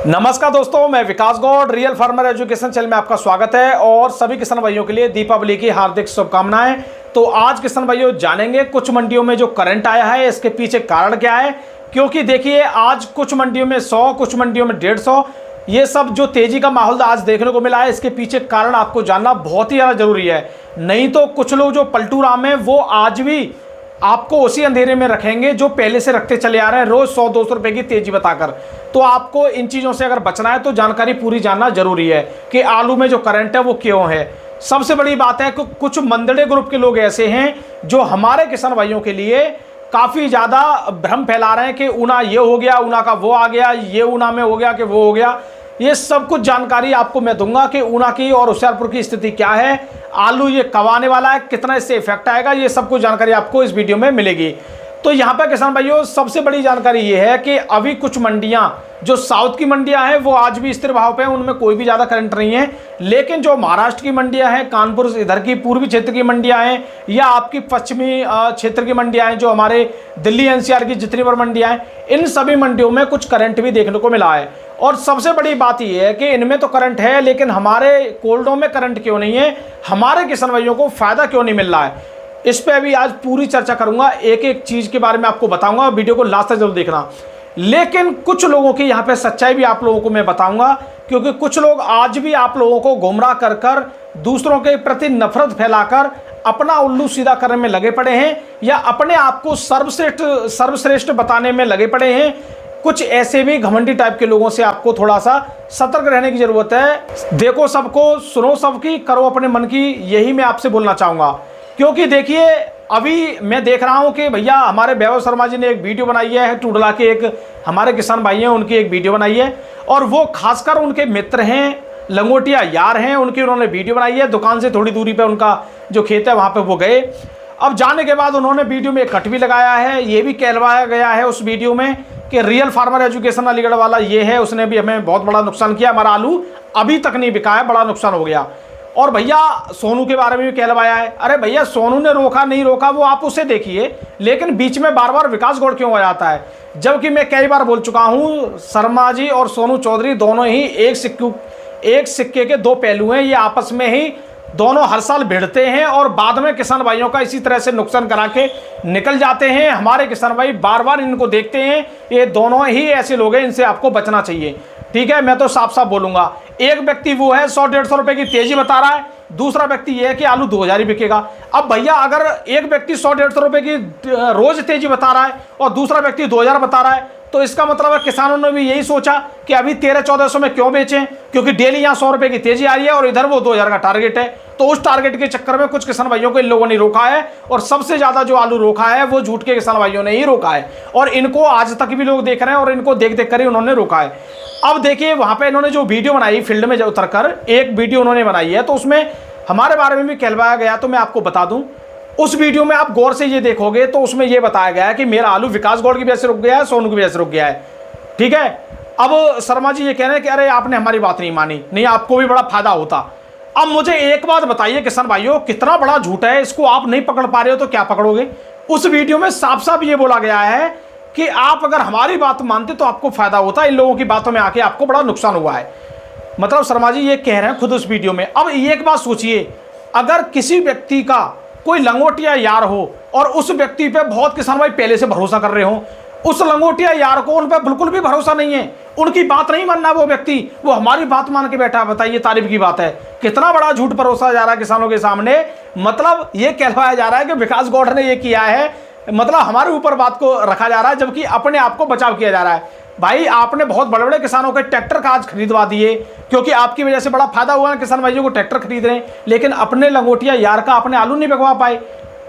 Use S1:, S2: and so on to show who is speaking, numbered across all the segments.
S1: नमस्कार दोस्तों, मैं Vikas Gaur real farmer education channel में आपका स्वागत है और सभी किसान भाइयों के लिए दीपावली की हार्दिक शुभकामनाएं। तो आज किसान भाइयों जानेंगे कुछ मंडियों में जो करंट आया है इसके पीछे कारण क्या है, क्योंकि देखिए आज कुछ मंडियों में 100, कुछ मंडियों में 150, ये सब जो तेजी का माहौल आज देखने को मिला है इसके पीछे कारण आपको जानना बहुत ही ज़्यादा जरूरी है। नहीं तो कुछ लोग जो पलटू राम है वो आज भी आपको उसी अंधेरे में रखेंगे जो पहले से रखते चले आ रहे हैं, रोज 100-200 रुपए की तेजी बताकर। तो आपको इन चीज़ों से अगर बचना है तो जानकारी पूरी जानना जरूरी है कि आलू में जो करंट है वो क्यों है। सबसे बड़ी बात है कि कुछ मंदड़े ग्रुप के लोग ऐसे हैं जो हमारे किसान भाइयों के लिए काफ़ी ज़्यादा भ्रम फैला रहे हैं कि ऊना ये हो गया, ऊना का वो आ गया, ये ऊना में हो गया कि वो हो गया। ये सब कुछ जानकारी आपको मैं दूंगा कि ऊना की और होशियारपुर की स्थिति क्या है, आलू ये कब आने वाला है, कितना इससे इफेक्ट आएगा, ये सब कुछ जानकारी आपको इस वीडियो में मिलेगी। तो यहाँ पर किसान भाइयों सबसे बड़ी जानकारी ये है कि अभी कुछ मंडियाँ जो साउथ की मंडियाँ हैं वो आज भी स्थिर भाव पे हैं, उनमें कोई भी ज़्यादा करंट नहीं है। लेकिन जो महाराष्ट्र की मंडियाँ हैं, कानपुर इधर की पूर्वी क्षेत्र की मंडियाँ हैं या आपकी पश्चिमी क्षेत्र की मंडियाँ हैं, जो हमारे दिल्ली एनसीआर की जितनी बड़ी मंडियाँ हैं, इन सभी मंडियों में कुछ करंट भी देखने को मिला है। और सबसे बड़ी बात यह है कि इनमें तो करंट है लेकिन हमारे कोल्डों में करंट क्यों नहीं है, हमारे किसान भाइयों को फायदा क्यों नहीं मिल रहा है, इस पे अभी आज पूरी चर्चा करूंगा। एक एक चीज के बारे में आपको बताऊंगा, वीडियो को लास्ट तक जरूर देखना। लेकिन कुछ लोगों की यहाँ पे सच्चाई भी आप लोगों को मैं बताऊंगा, क्योंकि कुछ लोग आज भी आप लोगों को गुमराह कर कर दूसरों के प्रति नफरत फैलाकर अपना उल्लू सीधा करने में लगे पड़े हैं या अपने आप को सर्वश्रेष्ठ बताने में लगे पड़े हैं। कुछ ऐसे भी घमंडी टाइप के लोगों से आपको थोड़ा सा सतर्क रहने की जरूरत है। देखो सबको, सुनो सबकी, करो अपने मन की, यही मैं आपसे बोलना चाहूंगा। क्योंकि देखिए अभी मैं देख रहा हूं कि भैया हमारे वैभव शर्मा जी ने एक वीडियो बनाई है, टूडला के एक हमारे किसान भाई हैं, उनकी एक वीडियो बनाई है और वो खासकर उनके मित्र हैं, लंगोटिया यार हैं, उनकी उन्होंने वीडियो बनाई है। दुकान से थोड़ी दूरी पे उनका जो खेत है वहाँ पे वो गए। अब जाने के बाद उन्होंने वीडियो में एक कट भी लगाया है, ये भी कहलवाया गया है उस वीडियो में कि रियल फार्मर एजुकेशन अलीगढ़ वाला ये है, उसने भी हमें बहुत बड़ा नुकसान किया, हमारा आलू अभी तक नहीं बिका है, बड़ा नुकसान हो गया। और भैया सोनू के बारे में भी कहलवाया है। अरे भैया सोनू ने रोका नहीं रोका वो आप उसे देखिए, लेकिन बीच में बार बार विकास गौड़ क्यों आ जाता है, जबकि मैं कई बार बोल चुका हूं शर्मा जी और सोनू चौधरी दोनों ही एक सिक्के के दो पहलू हैं। ये आपस में ही दोनों हर साल भिड़ते हैं और बाद में किसान भाइयों का इसी तरह से नुकसान करा के निकल जाते हैं। हमारे किसान भाई बार बार इनको देखते हैं, ये दोनों ही ऐसे लोग हैं, इनसे आपको बचना चाहिए। ठीक है, मैं तो साफ साफ बोलूंगा। एक व्यक्ति वो है 100-150 रुपए की तेजी बता रहा है, दूसरा व्यक्ति ये है कि आलू 2000 ही बिकेगा। अब भैया अगर एक व्यक्ति 100-150 रुपए की रोज तेजी बता रहा है और दूसरा व्यक्ति 2000 बता रहा है, तो इसका मतलब है किसानों ने भी यही सोचा कि अभी 1300-1400 में क्यों बेचें, क्योंकि डेली यहाँ 100 रुपए की तेजी आ रही है और इधर वो 2000 का टारगेट है। तो उस टारगेट के चक्कर में कुछ किसान भाइयों को इन लोगों ने रोका है और सबसे ज्यादा जो आलू रोका है वो झूठ के किसान भाइयों ने ही रोका है और इनको आज तक भी लोग देख रहे हैं और इनको देख देख कर ही उन्होंने रोका है। अब देखिए वहां पे इन्होंने जो वीडियो बनाई, फील्ड में उतरकर एक वीडियो उन्होंने बनाई है, तो उसमें हमारे बारे में भी कहलवाया गया। तो मैं आपको बता दूं, उस वीडियो में आप गौर से ये देखोगे तो उसमें ये बताया गया है कि मेरा आलू विकास गौड़ की वजह से रुक गया है, सोनू की वजह से रुक गया है। ठीक है, अब शर्मा जी ये कह रहे हैं कि अरे आपने हमारी बात नहीं मानी, नहीं आपको भी बड़ा फायदा होता। अब मुझे एक बात बताइए किसान भाइयों, कितना बड़ा झूठ है, इसको आप नहीं पकड़ पा रहे हो तो क्या पकड़ोगे। उस वीडियो में साफ साफ ये बोला गया है कि आप अगर हमारी बात मानते तो आपको फायदा होता, इन लोगों की बातों में आके आपको बड़ा नुकसान हुआ है। मतलब शर्मा जी ये कह रहे हैं खुद उस वीडियो में। अब एक बात सोचिए, अगर किसी व्यक्ति का कोई लंगोटिया यार हो और उस व्यक्ति पे बहुत किसान भाई पहले से भरोसा कर रहे हो, उस लंगोटिया यार को उन पे बिल्कुल भी भरोसा नहीं है, उनकी बात नहीं मानना वो व्यक्ति, वो हमारी बात मान के बैठा है। बताइए तारीफ की बात है, कितना बड़ा झूठ परोसा जा रहा है किसानों के सामने। मतलब ये कहलवाया जा रहा है कि विकास गौड़ ने ये किया है, मतलब हमारे ऊपर बात को रखा जा रहा है, जबकि अपने आप को बचाव किया जा रहा है। भाई आपने बहुत बड़े बड़े किसानों के ट्रैक्टर का आज खरीदवा दिए, क्योंकि आपकी वजह से बड़ा फायदा हुआ है, किसान भाइयों को ट्रैक्टर खरीद रहे हैं, लेकिन अपने लंगोटिया यार का अपने आलू नहीं बिकवा पाए।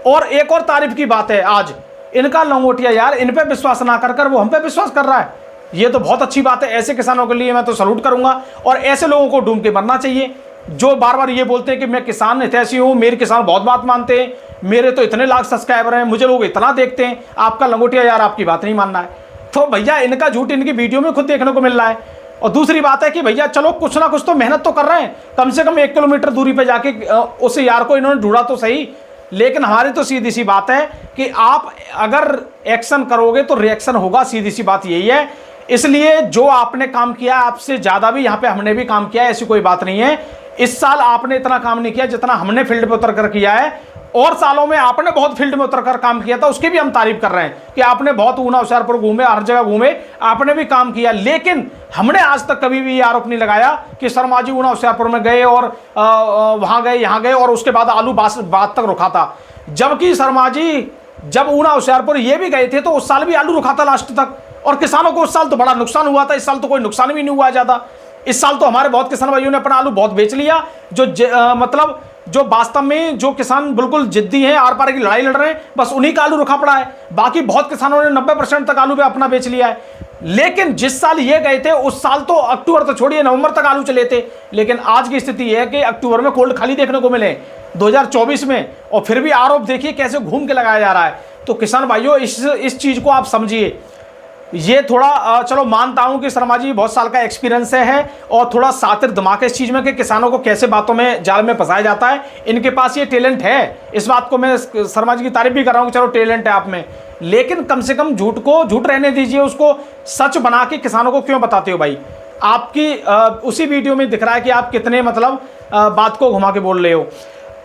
S1: और एक और तारीफ की बात है, आज इनका लंगोटिया यार इन पे विश्वास ना कर वो हम पे विश्वास कर रहा है, ये तो बहुत अच्छी बात है। ऐसे किसानों के लिए मैं तो सलूट करूंगा और ऐसे लोगों को ढूंढ के मरना चाहिए जो बार बार ये बोलते हैं कि मैं किसान हितैषी हूँ, मेरे किसान बहुत बात मानते हैं, मेरे तो इतने लाख सब्सक्राइबर हैं, मुझे लोग इतना देखते हैं, आपका लंगोटिया यार आपकी बात नहीं मानना है। तो भैया इनका झूठ इनकी वीडियो में खुद देखने को मिल रहा है। और दूसरी बात है कि भैया चलो कुछ ना कुछ तो मेहनत तो कर रहे हैं, कम से कम 1 किलोमीटर दूरी पे जाके उस यार को इन्होंने ढूंढा तो सही। लेकिन हमारी तो सीधी सी बात है कि आप अगर एक्शन करोगे तो रिएक्शन होगा, सीधी सी बात यही है। इसलिए जो आपने काम किया, आपसे ज़्यादा भी यहाँ पे हमने भी काम किया है, ऐसी कोई बात नहीं है। इस साल आपने इतना काम नहीं किया जितना हमने फील्ड पे उतर कर किया है, और सालों में आपने बहुत फील्ड में उतरकर काम किया था, उसकी भी हम तारीफ कर रहे हैं कि आपने बहुत ऊना होशियारपुर घूमे, हर जगह घूमे, आपने भी काम किया। लेकिन हमने आज तक कभी भी ये आरोप नहीं लगाया कि शर्मा जी ऊना होशियारपुर में गए और वहां गए, यहाँ गए और उसके बाद आलू बात तक रुका था। जबकि शर्मा जी जब ऊना होशियारपुर ये भी गए थे तो उस साल भी आलू रुका था लास्ट तक, और किसानों को उस साल तो बड़ा नुकसान हुआ था। इस साल तो कोई नुकसान भी नहीं हुआ ज्यादा। इस साल तो हमारे बहुत किसान भाइयों ने अपना आलू बहुत बेच लिया। मतलब जो वास्तव में जो किसान बिल्कुल जिद्दी हैं, आर पार की लड़ाई लड़ रहे हैं, बस उन्हीं का आलू रुका पड़ा है। बाकी बहुत किसानों ने 90% तक आलू पे अपना बेच लिया है। लेकिन जिस साल ये गए थे उस साल तो अक्टूबर तो छोड़िए, नवंबर तक आलू चले थे। लेकिन आज की स्थिति यह है कि अक्टूबर में कोल्ड खाली देखने को मिले 2024 में, और फिर भी आरोप देखिए कैसे घूम के लगाया जा रहा है। तो किसान भाइयों इस चीज को आप समझिए। ये थोड़ा चलो मानता हूं कि शर्मा जी बहुत साल का एक्सपीरियंस है और थोड़ा सातिर दिमाग है इस चीज में कि किसानों को कैसे बातों में जाल में फंसाया जाता है। इनके पास ये टैलेंट है, इस बात को मैं शर्मा जी की तारीफ भी कर रहा हूं कि चलो टैलेंट है आप में, लेकिन कम से कम झूठ को झूठ रहने दीजिए, उसको सच बना के किसानों को क्यों बताते हो भाई। आपकी उसी वीडियो में दिख रहा है कि आप कितने मतलब बात को घुमा के बोल रहे हो।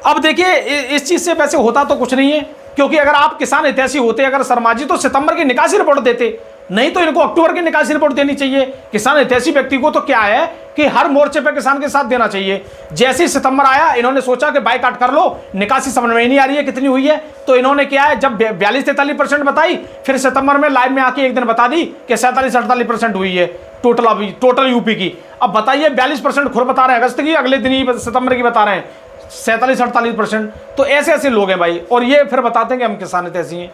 S1: अब देखिए इस चीज से वैसे होता तो कुछ नहीं है, क्योंकि अगर आप किसान हितैषी होते, अगर शर्मा जी तो सितंबर की निकासी रिपोर्ट देते, नहीं तो इनको अक्टूबर की निकासी रिपोर्ट देनी चाहिए। किसान हितैषी व्यक्ति को तो क्या है कि हर मोर्चे पे किसान के साथ देना चाहिए। जैसे ही सितंबर आया इन्होंने सोचा कि बाइकाट कर लो, निकासी समझ में नहीं आ रही है कितनी हुई है, तो इन्होंने क्या है जब 42-43% बताई, फिर सितंबर में लाइव में आके एक दिन बता दी कि 47-48% हुई है टोटल यूपी की। अब बताइए 42% खुद बता रहे हैं अगस्त की, अगले दिन ही सितंबर की बता रहे हैं 47-48%। तो ऐसे ऐसे लोग हैं भाई, और ये फिर बताते हैं कि हम किसान हितैषी हैं।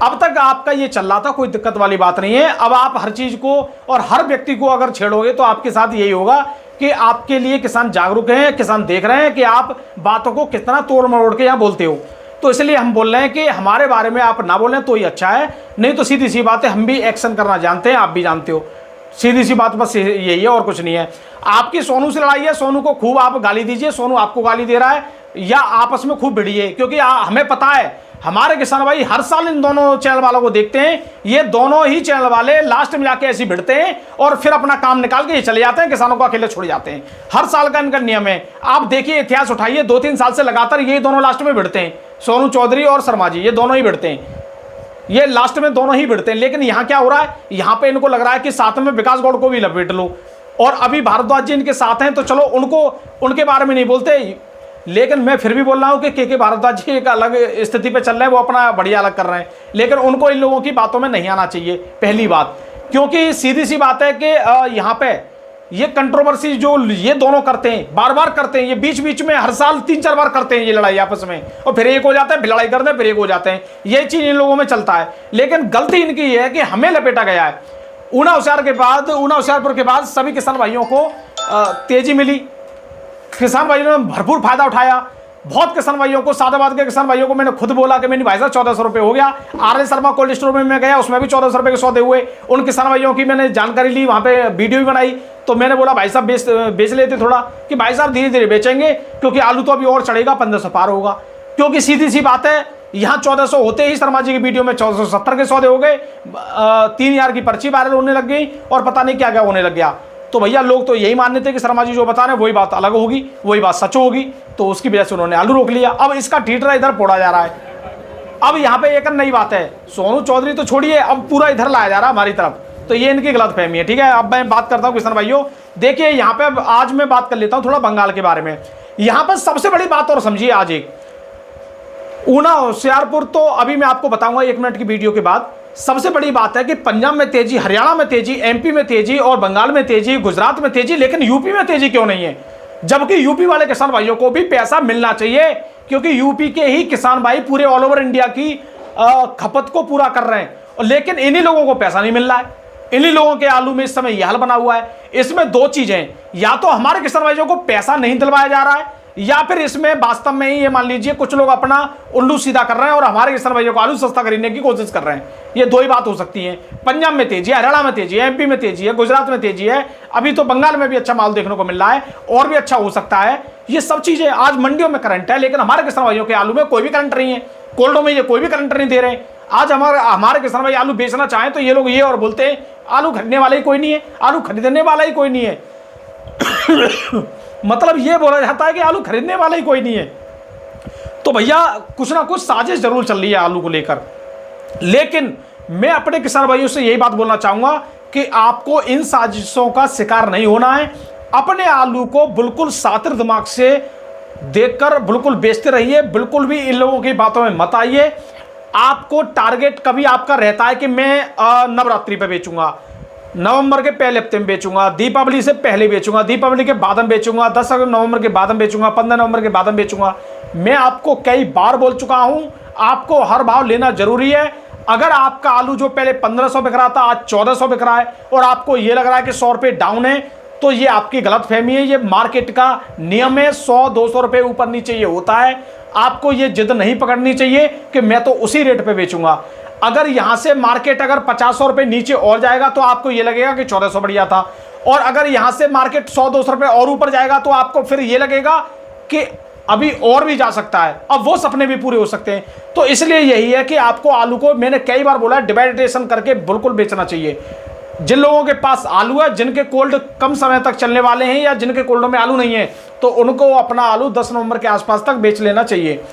S1: अब तक आपका ये चल रहा था, कोई दिक्कत वाली बात नहीं है। अब आप हर चीज को और हर व्यक्ति को अगर छेड़ोगे तो आपके साथ यही होगा कि आपके लिए किसान जागरूक हैं, किसान देख रहे हैं कि आप बातों को कितना तोड़ मरोड़ के यहाँ बोलते हो। तो इसलिए हम बोल रहे हैं कि हमारे बारे में आप ना बोलें तो ही अच्छा है, नहीं तो सीधी सी बात है, हम भी एक्शन करना जानते हैं, आप भी जानते हो। सीधी सी बात बस यही है और कुछ नहीं है। आपकी सोनू से लड़ाई है, सोनू को खूब आप गाली दीजिए, सोनू आपको गाली दे रहा है, या आपस में खूब भिड़िए, क्योंकि हमें पता है हमारे किसान भाई हर साल इन दोनों चैनल वालों को देखते हैं। ये दोनों ही चैनल वाले लास्ट में जाके ऐसे भिड़ते हैं और फिर अपना काम निकाल के ये चले जाते हैं, किसानों को अकेले छोड़ जाते हैं। हर साल का इनका नियम है। आप देखिए इतिहास उठाइए, 2-3 साल से लगातार ये दोनों लास्ट में भिड़ते हैं, सोनू चौधरी और शर्मा जी, ये दोनों ही भिड़ते हैं, ये लास्ट में दोनों ही भिड़ते हैं। लेकिन यहाँ क्या हो रहा है, यहाँ पे इनको लग रहा है कि साथ में विकास गौड़ को भी लपेट लो, और अभी भारद्वाज जी इनके साथ हैं तो चलो उनके बारे में नहीं बोलते। लेकिन मैं फिर भी बोल रहा हूँ कि के भारद्वाज जी एक अलग स्थिति पे चल रहे हैं, वो अपना बढ़िया अलग कर रहे हैं, लेकिन उनको इन लोगों की बातों में नहीं आना चाहिए, पहली बात। क्योंकि सीधी सी बात है कि यहाँ पे ये कंट्रोवर्सी जो ये दोनों करते हैं, बार बार करते हैं, ये बीच बीच में हर साल 3-4 बार करते हैं ये लड़ाई आपस में, और फिर एक हो जाता है, फिर लड़ाई करते हैं, फिर एक हो जाते हैं। ये चीज़ इन लोगों में चलता है। लेकिन गलती इनकी ये है कि हमें लपेटा गया है। ऊना होशियारपुर के बाद सभी किसान भाइयों को तेजी मिली, किसान भाइयों ने भरपूर फायदा उठाया। बहुत किसान भाइयों को, सादाबाद के किसान भाइयों को मैंने खुद बोला कि मैंने भाई साहब 1400 रुपये हो गया। आर शर्मा कोल्ड स्टोर में मैं गया, उसमें भी 1400 रुपये के सौदे हुए। उन किसान भाइयों की मैंने जानकारी ली, वहाँ पे वीडियो भी बनाई, तो मैंने बोला भाई साहब बेच लेते थोड़ा, कि भाई साहब धीरे धीरे बेचेंगे, क्योंकि आलू तो अभी और चढ़ेगा, 1500 पार होगा। क्योंकि सीधी सी बात है, यहाँ 1400 होते ही शर्मा जी की वीडियो में 1470 के सौदे हो गए, 3000 की पर्ची वायरल होने लग गई, और पता नहीं क्या क्या होने लग गया। तो भैया लोग तो यही मानते थे कि शर्मा जी जो बता रहे हैं वही बात अलग होगी, वही बात सच होगी, तो उसकी वजह से उन्होंने आलू रोक लिया। अब इसका ठीठरा इधर फोड़ा जा रहा है। अब यहाँ पे एक नई बात है, सोनू चौधरी तो छोड़िए, अब पूरा इधर लाया जा रहा है हमारी तरफ, तो ये इनकी गलतफहमी है। ठीक है, अब मैं बात करता हूँ किसान भाइयों, देखिए यहाँ पे आज मैं बात कर लेता हूँ थोड़ा बंगाल के बारे में। यहाँ पर सबसे बड़ी बात और समझिए, आज एक ऊना होशियारपुर तो अभी मैं आपको बताऊंगा 1 मिनट की वीडियो के बाद। सबसे बड़ी बात है कि पंजाब में तेजी, हरियाणा में तेजी, एमपी में तेजी, और बंगाल में तेजी, गुजरात में तेजी, लेकिन यूपी में तेजी क्यों नहीं है? जबकि यूपी वाले किसान भाइयों को भी पैसा मिलना चाहिए, क्योंकि यूपी के ही किसान भाई पूरे ऑल ओवर इंडिया की खपत को पूरा कर रहे हैं, और लेकिन इन्हीं लोगों को पैसा नहीं मिल रहा है। इन्हीं लोगों के आलू में इस समय यह हाल बना हुआ है। इसमें 2 चीजें, या तो हमारे किसान भाइयों को पैसा नहीं दिलवाया जा रहा है, या फिर इसमें वास्तव में ही ये मान लीजिए कुछ लोग अपना उल्लू सीधा कर रहे हैं और हमारे किसान भाइयों को आलू सस्ता खरीदने की कोशिश कर रहे हैं। ये 2 ही बात हो सकती है। पंजाब में तेजी है, हरियाणा में तेजी है, एमपी में तेजी है, गुजरात में तेजी है, अभी तो बंगाल में भी अच्छा माल देखने को मिल रहा है, और भी अच्छा हो सकता है। ये सब चीजें आज मंडियों में करंट है, लेकिन हमारे किसान भाइयों के आलू में कोई भी करंट नहीं है, कोल्डों में ये कोई भी करंट नहीं दे रहे हैं। आज हमारे किसान भाई आलू बेचना चाहें तो ये लोग ये और बोलते हैं आलू खरीदने वाला ही कोई नहीं है, आलू खरीदने वाला ही कोई नहीं है। मतलब ये बोला जाता है कि आलू खरीदने वाला ही कोई नहीं है। तो भैया कुछ ना कुछ साजिश जरूर चल रही है आलू को लेकर। लेकिन मैं अपने किसान भाइयों से यही बात बोलना चाहूंगा कि आपको इन साजिशों का शिकार नहीं होना है। अपने आलू को बिल्कुल सातिर दिमाग से देखकर बिल्कुल बेचते रहिए, बिल्कुल भी इन लोगों की बातों में मत आइए। आपको टारगेट कभी आपका रहता है कि मैं नवरात्रि पे बेचूंगा, नवंबर के पहले हफ्ते में बेचूंगा, दीपावली से पहले बेचूंगा, दीपावली के बाद में बेचूंगा, 10 नवंबर के बाद में बेचूंगा, 15 नवंबर के बाद में बेचूंगा। मैं आपको कई बार बोल चुका हूं, आपको हर भाव लेना जरूरी है। अगर आपका आलू जो पहले 1500 बिक रहा था आज 1400 बिक रहा है और आपको ये लग रहा है कि 100 रुपये डाउन है, तो ये आपकी गलत फहमी है। ये मार्केट का नियम है, 100-200 रुपये ऊपर नीचे ये होता है। आपको ये जिद नहीं पकड़नी चाहिए कि मैं तो उसी रेट पे बेचूंगा। अगर यहां से मार्केट अगर 50-100 रुपये नीचे और जाएगा तो आपको ये लगेगा कि 1400 बढ़िया था, और अगर यहां से मार्केट 100-200 रुपये और ऊपर जाएगा तो आपको फिर ये लगेगा कि अभी और भी जा सकता है। अब वो सपने भी पूरे हो सकते हैं। तो इसलिए यही है कि आपको आलू को मैंने कई बार बोला है डिवाइडेशन करके बिल्कुल बेचना चाहिए। जिन लोगों के पास आलू है, जिनके कोल्ड कम समय तक चलने वाले हैं या जिनके कोल्डों में आलू नहीं है, तो उनको अपना आलू 10 नवंबर के आसपास तक बेच लेना चाहिए।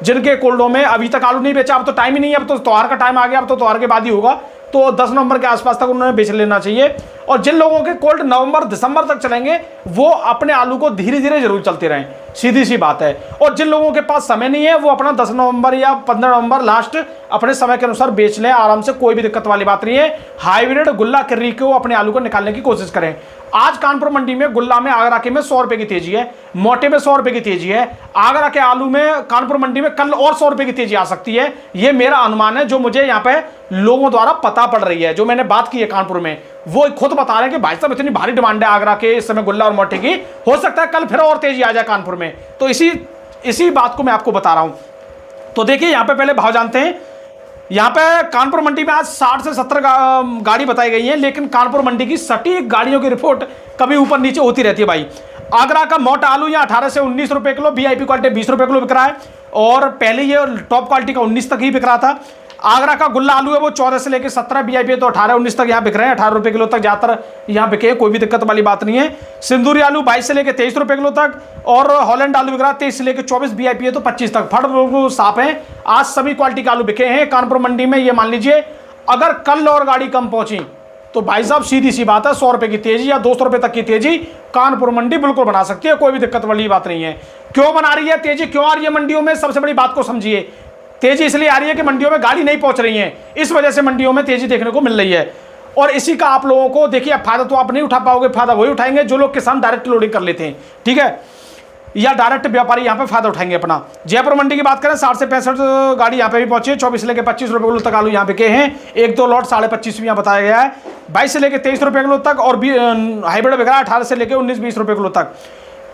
S1: जिनके कोल्डों में अभी तक आलू नहीं बेचा, अब तो टाइम ही नहीं है, अब तो त्योहार का टाइम आ गया, अब तो त्योहार के बाद ही होगा, तो 10 नवंबर के आसपास तक उन्होंने बेच लेना चाहिए। और जिन लोगों के कोल्ड नवंबर दिसंबर तक चलेंगे वो अपने आलू को धीरे धीरे जरूर चलते रहें, सीधी सी बात है। और जिन लोगों के पास समय नहीं है वो अपना 10 नवंबर या 15 नवंबर लास्ट अपने समय के अनुसार बेच लें आराम से, कोई भी दिक्कत वाली बात नहीं है। हाइब्रिड गुल्ला किर्री को अपने आलू को निकालने की कोशिश करें। आज कानपुर मंडी में गुल्ला में आगरा के में 100 रुपए की तेजी है, मोटे में 100 रुपए की तेजी है। आगरा के आलू में कानपुर मंडी में कल और 100 रुपए की तेजी आ सकती है। ये मेरा अनुमान है, जो मुझे यहाँ पे लोगों द्वारा पता पड़ रही है, जो मैंने बात की है कानपुर में, वो खुद बता रहे हैं कि भाई साहब इतनी भारी डिमांड है आगरा के इस समय गुल्ला और मोटे की, हो सकता है कल फिर और तेजी आ जाए कानपुर में। तो इसी बात को मैं आपको बता रहा हूं। तो देखिए यहाँ पे पहले भाव जानते हैं। यहाँ पे कानपुर मंडी में आज 60 से 70 गाड़ी बताई गई है, लेकिन कानपुर मंडी की सटीक गाड़ियों की रिपोर्ट कभी ऊपर नीचे होती रहती है भाई। आगरा का मोटा आलू यहाँ 18 से 19 रुपए किलो, वीआईपी क्वालिटी 20 रुपए किलो बिक रहा है, और पहले ये टॉप क्वालिटी का 19 तक ही बिक रहा था। आगरा का गुल्ला आलू है वो 14 से लेकर 17, वीआईपी तो 18-19 तक यहाँ बिक रहे हैं, 18 रुपए किलो तक ज्यादातर यहाँ बिके, कोई भी दिक्कत वाली बात नहीं है। सिंदूरी आलू 22 से लेकर 23 रुपए किलो तक, और हॉलैंड आलू बिक रहा है 23 से लेकर 24, वीआईपी है तो 25 तक। फड़ साफ है, आज सभी क्वालिटी के आलू बिके हैं कानपुर मंडी में। ये मान लीजिए अगर कल और गाड़ी कम पहुंची तो भाई साहब सीधी सी बात है 100 रुपए की तेजी या 200 रुपए तक की तेजी कानपुर मंडी बिल्कुल बना सकती है, कोई भी दिक्कत वाली बात नहीं है। क्यों बना रही है तेजी, क्यों आ रही है मंडियों में, सबसे बड़ी बात को समझिए। तेजी इसलिए आ रही है कि मंडियों में गाड़ी नहीं पहुंच रही है, इस वजह से मंडियों में तेजी देखने को मिल रही है। और इसी का आप लोगों को देखिए, फायदा तो आप नहीं उठा पाओगे, फायदा वही उठाएंगे जो लोग किसान डायरेक्ट लोडिंग कर लेते हैं, ठीक है, या डायरेक्ट व्यापारी यहाँ पे फायदा उठाएंगे अपना। जयपुर मंडी की बात करें 60 से 65 गाड़ी यहाँ पे भी पहुंची है, 24 से लेकर 25 रुपए किलो तक आलू यहाँ पे के हैं, 1-2 लॉट 25.5 भी यहाँ बताया गया है, 22 से लेकर 23 रुपए किलो तक, और हाइब्रिड बिक रहा है 18 से लेकर 19-20 रुपए किलो तक।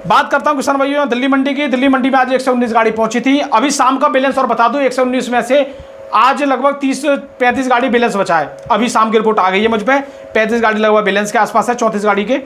S1: बात करता हूं किसान भाइयों दिल्ली मंडी की। दिल्ली मंडी में आज 119 गाड़ी पहुंची थी। अभी शाम का बैलेंस और बता दूं, 119 में से आज लगभग 30-35 गाड़ी बैलेंस बचा है। अभी शाम की रिपोर्ट आ गई है मुझ पे, 35 गाड़ी लगभग बैलेंस के आसपास है, 34 गाड़ी के।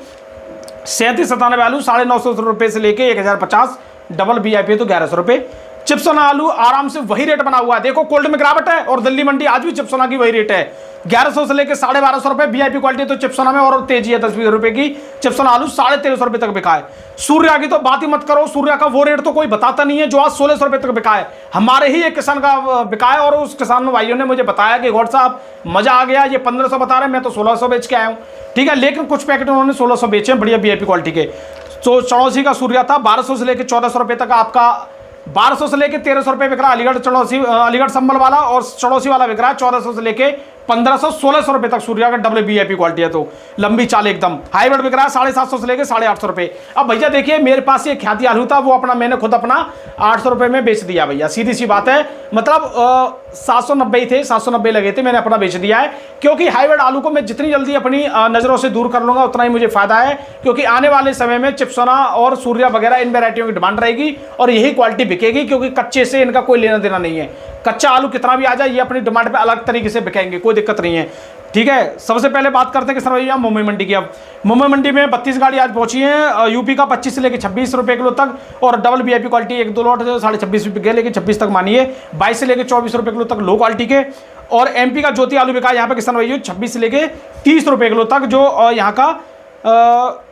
S1: 37-97 आलू 950 रुपए से लेके 1050, डबल वीआईपी तो 1100 रुपए। चिप्सोना आलू आराम से वही रेट बना हुआ है, देखो कोल्ड में गिरावट है और दिल्ली मंडी आज भी चिप्सोना की वही रेट है, 1100 से लेकर 1250 रुपए। वीआईपी क्वालिटी तो चिप्सोना में और तेजी है, 10-20 रुपए की चिप्सोना आलू 1350 रुपए तक बिका है। सूर्या की तो बात ही मत करो, सूर्या का वो रेट तो कोई बताता नहीं है जो आज 1600 रुपए तक बिका है। हमारे ही एक किसान का बिका है और उस किसान भाइयों ने मुझे बताया कि गौड़ साहब मजा आ गया, ये 1500 बता रहे हैं, मैं तो 1600 बेच के आया हूँ, ठीक है, लेकिन कुछ पैकेट उन्होंने 1600 बेचे बढ़िया वीआईपी क्वालिटी के। तो चौड़ौसी का सूर्या था 1200 से लेकर 1400 रुपए तक, आपका 1200 से लेके 1300 रुपए बिक रहा अलीगढ़ चौड़ौसी, अलीगढ़ संभल वाला, और चौड़ौसी वाला बिक रहा है 1400 से लेके 1500-1600 रुपए तक। सूर्या का डबल वीआईपी क्वालिटी है, तो लंबी चाल एकदम। हाइब्रिड बिक रहा है 750 से लेके 850 रुपए। अब भैया देखिए मेरे पास ये ख्याति आलू था, वो अपना मैंने खुद अपना 800 रुपए में बेच दिया भैया, सीधी सी बात है। मतलब 790 थे, 790 लगे थे, मैंने अपना बेच दिया है, क्योंकि हाइब्रिड आलू को मैं जितनी जल्दी अपनी नजरों से दूर कर लूंगा उतना ही मुझे फायदा है, क्योंकि आने वाले समय में चिप्सोना और सूर्या वगैरह इन वेराइटियों की डिमांड रहेगी और यही क्वालिटी बिकेगी, क्योंकि कच्चे से इनका कोई लेना देना नहीं है। कच्चा आलू कितना भी आ जाए ये अपनी डिमांड पे अलग तरीके से बिकेंगे, कोई दिक्कत नहीं है। ठीक है। सबसे पहले बात करते हैं किसान भैया मुंबई मंडी की। अब मुंबई मंडी में 32 गाड़ी आज पहुंची है, यूपी का 25 से लेकर 26 रुपए किलो तक, और डबल वीआईपी क्वालिटी 1-2 लॉट 26.5 रुपए के, लेकिन 26 तक मानिए, 22 से लेकर 24 रुपए किलो तक लो क्वालिटी के। और एमपी का ज्योति आलू बिका यहाँ पे किसान भैया 26 से लेकर 30 रुपए किलो तक, जो यहाँ का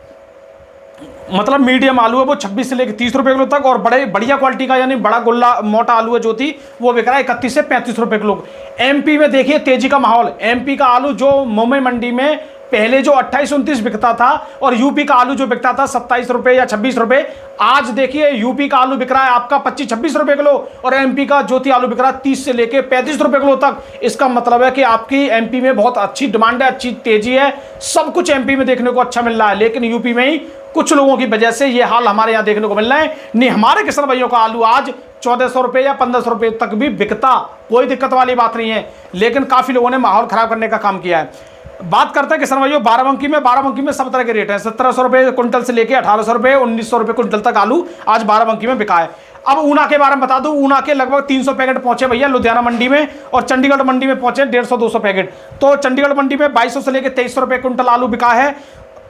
S1: मतलब मीडियम आलू है वो 26 से लेकर 30 रुपए किलो तक, और बड़े बढ़िया क्वालिटी का यानी बड़ा गोल्ला मोटा आलू है ज्योति, वो बिक रहा है 31 से 35 रुपए किलो। एमपी में देखिए तेजी का माहौल। एमपी का आलू जो मुंबई मंडी में पहले जो 28-29 बिकता था, और यूपी का आलू जो बिकता था 27 रुपए या 26 रुपए, आज देखिए यूपी का आलू बिक रहा है आपका 25-26 रुपए किलो, और एमपी का ज्योति आलू बिक रहा है 30 से लेकर 35 रुपए किलो तक। इसका मतलब है कि आपकी एमपी में बहुत अच्छी डिमांड है, अच्छी तेजी है, सब कुछ एमपी में देखने को अच्छा मिल रहा है। लेकिन यूपी में ही कुछ लोगों की वजह से ये हाल हमारे यहाँ देखने को मिल रहा है। नहीं, हमारे किसान भाइयों का आलू आज 1400 रुपए या 1500 रुपए तक भी बिकता, कोई दिक्कत वाली बात नहीं है, लेकिन काफी लोगों ने माहौल खराब करने का काम किया है। बात करते हैं किसान भाइयों बाराबंकी में। बाराबंकी में सब तरह के रेट है, 1700 रुपए कुंटल से लेकर 1800 रुपए 1900 रुपए कुंटल तक आलू आज बाराबंकी में बिका है। अब ऊना के बारे में बता दूं, ऊना के लगभग 300 पैकेट पहुंचे भैया लुधियाना मंडी में, और चंडीगढ़ मंडी में पहुंचे 150-200 पैकेट। तो चंडीगढ़ मंडी में 2200 से लेकर 2300 रुपए कुंटल आलू बिका है,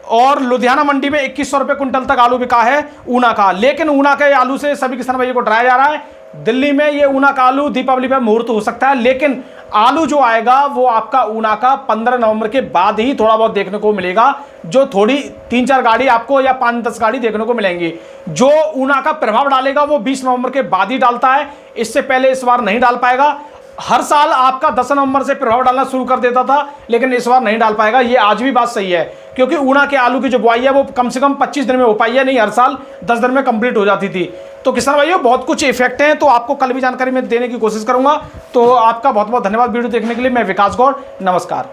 S1: और लुधियाना मंडी में 2100 रुपए कुंटल तक आलू बिका है ऊना का। लेकिन ऊना के आलू से सभी किसान भाइयों को डराया जा रहा है। दिल्ली में ये ऊना का आलू दीपावली पे मुहूर्त हो सकता है, लेकिन आलू जो आएगा वो आपका ऊना का 15 नवंबर के बाद ही थोड़ा बहुत देखने को मिलेगा, जो थोड़ी 3-4 गाड़ी आपको या 5-10 गाड़ी देखने को मिलेंगी। जो ऊना का प्रभाव डालेगा वो 20 नवंबर के बाद ही डालता है, इससे पहले इस बार नहीं डाल पाएगा। हर साल आपका 10 नवंबर से प्रभाव डालना शुरू कर देता था, लेकिन इस बार नहीं डाल पाएगा। ये आज भी बात सही है, क्योंकि ऊना के आलू की जो बुआई है वो कम से कम 25 दिन में हो पाई है, नहीं हर साल 10 दिन में कंप्लीट हो जाती थी। तो किसान भाइयों बहुत कुछ इफेक्ट हैं, तो आपको कल भी जानकारी मैं देने की कोशिश करूंगा। तो आपका बहुत बहुत धन्यवाद वीडियो देखने के लिए। मैं विकास गौड़, नमस्कार।